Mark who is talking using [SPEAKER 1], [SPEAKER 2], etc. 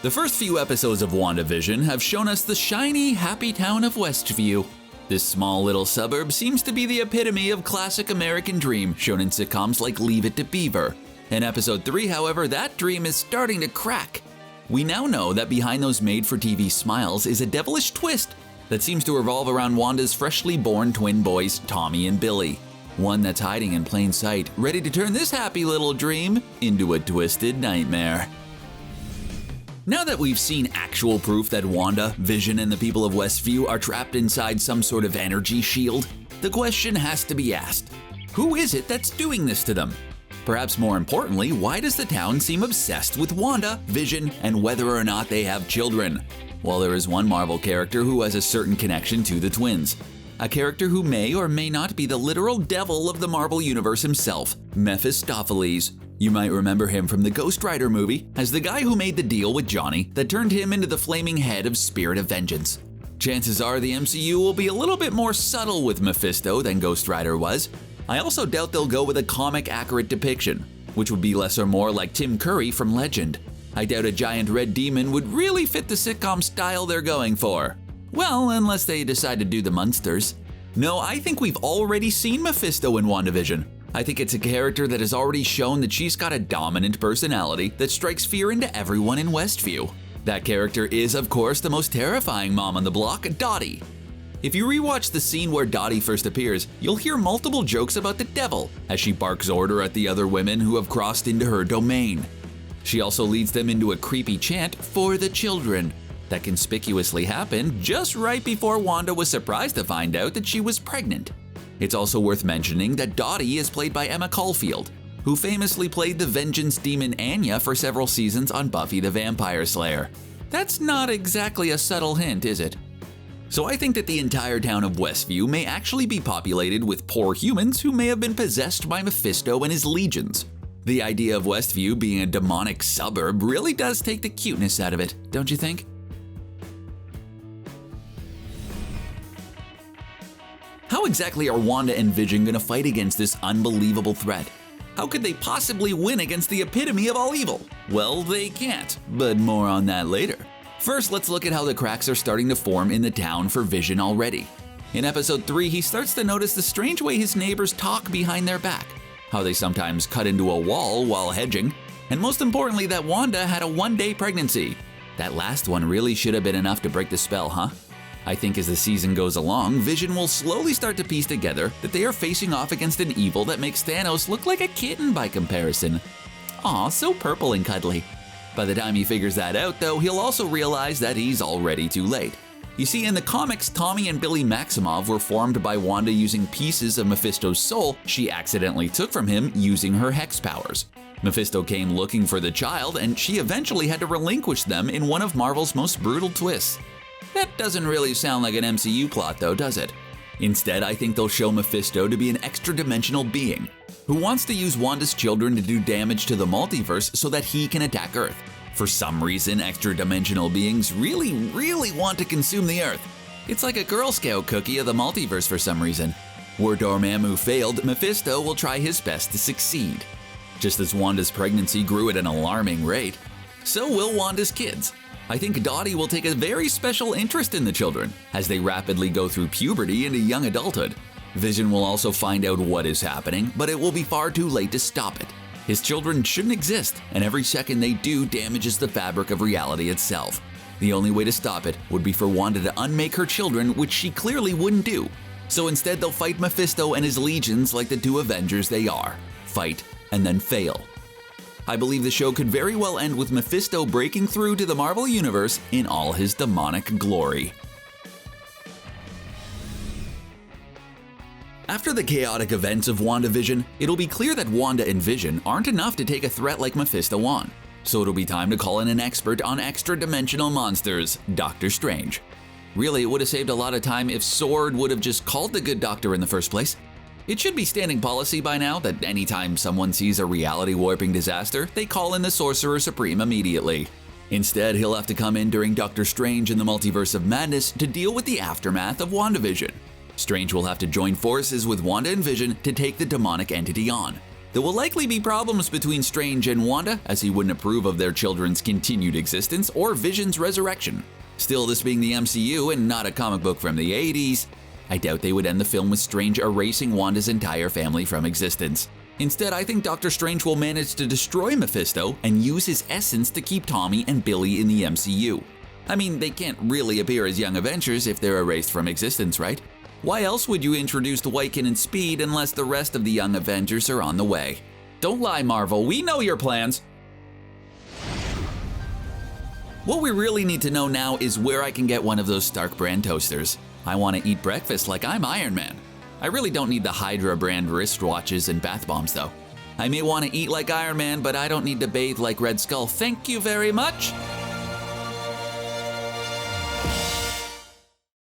[SPEAKER 1] The first few episodes of WandaVision have shown us the shiny, happy town of Westview. This small little suburb seems to be the epitome of classic American dream shown in sitcoms like Leave It to Beaver. In episode 3, however, that dream is starting to crack. We now know that behind those made-for-TV smiles is a devilish twist that seems to revolve around Wanda's freshly born twin boys, Tommy and Billy. One that's hiding in plain sight, ready to turn this happy little dream into a twisted nightmare. Now that we've seen actual proof that Wanda, Vision, and the people of Westview are trapped inside some sort of energy shield, the question has to be asked: who is it that's doing this to them? Perhaps more importantly, why does the town seem obsessed with Wanda, Vision, and whether or not they have children? Well, there is one Marvel character who has a certain connection to the twins. A character who may or may not be the literal devil of the Marvel Universe himself, Mephistopheles. You might remember him from the Ghost Rider movie as the guy who made the deal with Johnny that turned him into the flaming head of Spirit of Vengeance. Chances are the MCU will be a little bit more subtle with Mephisto than Ghost Rider was. I also doubt they'll go with a comic-accurate depiction, which would be less or more like Tim Curry from Legend. I doubt a giant red demon would really fit the sitcom style they're going for. Well, unless they decide to do the Munsters. No, I think we've already seen Mephisto in WandaVision. I think it's a character that has already shown that she's got a dominant personality that strikes fear into everyone in Westview. That character is, of course, the most terrifying mom on the block, Dottie. If you rewatch the scene where Dottie first appears, you'll hear multiple jokes about the devil as she barks order at the other women who have crossed into her domain. She also leads them into a creepy chant for the children that conspicuously happened just right before Wanda was surprised to find out that she was pregnant. It's also worth mentioning that Dottie is played by Emma Caulfield, who famously played the vengeance demon Anya for several seasons on Buffy the Vampire Slayer. That's not exactly a subtle hint, is it? So I think that the entire town of Westview may actually be populated with poor humans who may have been possessed by Mephisto and his legions. The idea of Westview being a demonic suburb really does take the cuteness out of it, don't you think? How exactly are Wanda and Vision going to fight against this unbelievable threat? How could they possibly win against the epitome of all evil? Well, they can't, but more on that later. First, let's look at how the cracks are starting to form in the town for Vision already. In episode 3, he starts to notice the strange way his neighbors talk behind their back, how they sometimes cut into a wall while hedging, and most importantly that Wanda had a one-day pregnancy. That last one really should have been enough to break the spell, huh? I think as the season goes along, Vision will slowly start to piece together that they are facing off against an evil that makes Thanos look like a kitten by comparison. Aw, so purple and cuddly. By the time he figures that out, though, he'll also realize that he's already too late. You see, in the comics, Tommy and Billy Maximoff were formed by Wanda using pieces of Mephisto's soul she accidentally took from him using her hex powers. Mephisto came looking for the child, and she eventually had to relinquish them in one of Marvel's most brutal twists. That doesn't really sound like an MCU plot though, does it? Instead, I think they'll show Mephisto to be an extra-dimensional being who wants to use Wanda's children to do damage to the multiverse so that he can attack Earth. For some reason, extra-dimensional beings really want to consume the Earth. It's like a Girl Scout cookie of the multiverse for some reason. Where Dormammu failed, Mephisto will try his best to succeed. Just as Wanda's pregnancy grew at an alarming rate, so will Wanda's kids. I think Dottie will take a very special interest in the children as they rapidly go through puberty into young adulthood. Vision will also find out what is happening, but it will be far too late to stop it. His children shouldn't exist, and every second they do damages the fabric of reality itself. The only way to stop it would be for Wanda to unmake her children, which she clearly wouldn't do. So instead they'll fight Mephisto and his legions like the two Avengers they are. Fight and then fail. I believe the show could very well end with Mephisto breaking through to the Marvel Universe in all his demonic glory. After the chaotic events of WandaVision, it'll be clear that Wanda and Vision aren't enough to take a threat like Mephisto on. So it'll be time to call in an expert on extra-dimensional monsters, Doctor Strange. Really, it would have saved a lot of time if S.W.O.R.D. would have just called the good doctor in the first place. It should be standing policy by now that anytime someone sees a reality-warping disaster, they call in the Sorcerer Supreme immediately. Instead, he'll have to come in during Doctor Strange in the Multiverse of Madness to deal with the aftermath of WandaVision. Strange will have to join forces with Wanda and Vision to take the demonic entity on. There will likely be problems between Strange and Wanda, as he wouldn't approve of their children's continued existence or Vision's resurrection. Still, this being the MCU and not a comic book from the 80s, I doubt they would end the film with Strange erasing Wanda's entire family from existence. Instead, I think Doctor Strange will manage to destroy Mephisto and use his essence to keep Tommy and Billy in the MCU. I mean, they can't really appear as Young Avengers if they're erased from existence, right? Why else would you introduce Wiccan and Speed unless the rest of the Young Avengers are on the way? Don't lie, Marvel, we know your plans! What we really need to know now is where I can get one of those Stark brand toasters. I want to eat breakfast like I'm Iron Man. I really don't need the Hydra brand wristwatches and bath bombs though. I may want to eat like Iron Man, but I don't need to bathe like Red Skull. Thank you very much!